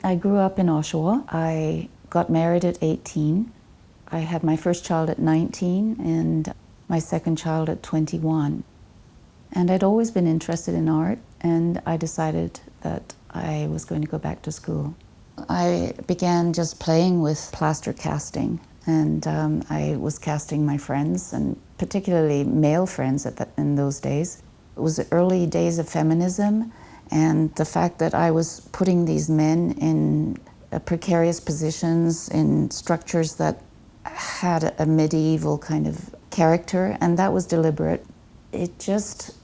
I grew up in Oshawa. I got married at 18. I had my first child at 19 and my second child at 21. And I'd always been interested in art, and I decided that I was going to go back to school. I began just playing with plaster casting, and I was casting my friends, and particularly male friends in those days. It was the early days of feminism, and the fact that I was putting these men in precarious positions, in structures that had a medieval kind of character, and that was deliberate. It just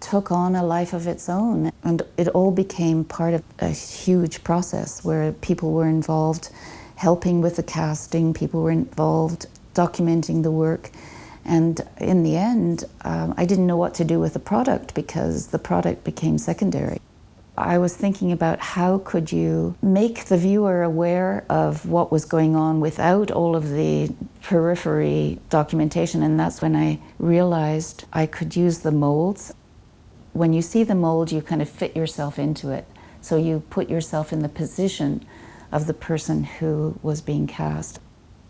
took on a life of its own, and it all became part of a huge process where people were involved helping with the casting, people were involved documenting the work, and in the end I didn't know what to do with the product because the product became secondary. I was thinking about how could you make the viewer aware of what was going on without all of the periphery documentation, and that's when I realized I could use the molds. When you see the mold, you kind of fit yourself into it. So you put yourself in the position of the person who was being cast.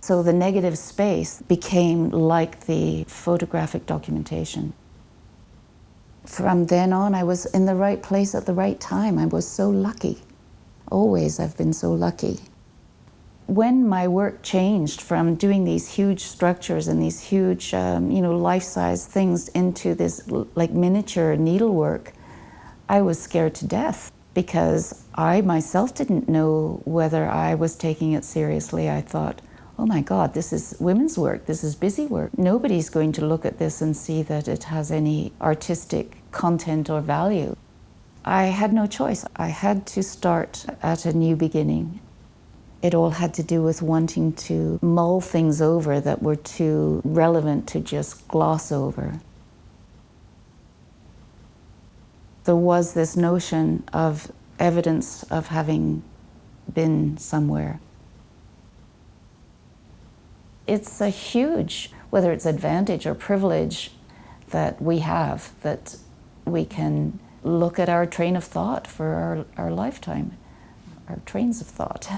So the negative space became like the photographic documentation. From then on, I was in the right place at the right time. I was so lucky. Always I've been so lucky. When my work changed from doing these huge structures and these huge, life-size things into this like miniature needlework, I was scared to death because I myself didn't know whether I was taking it seriously. I thought, oh my God, this is women's work, this is busy work. Nobody's going to look at this and see that it has any artistic content or value. I had no choice. I had to start at a new beginning. It all had to do with wanting to mull things over that were too relevant to just gloss over. There was this notion of evidence of having been somewhere. It's a huge, whether it's advantage or privilege that we have, that we can look at our train of thought for our lifetime, our trains of thought.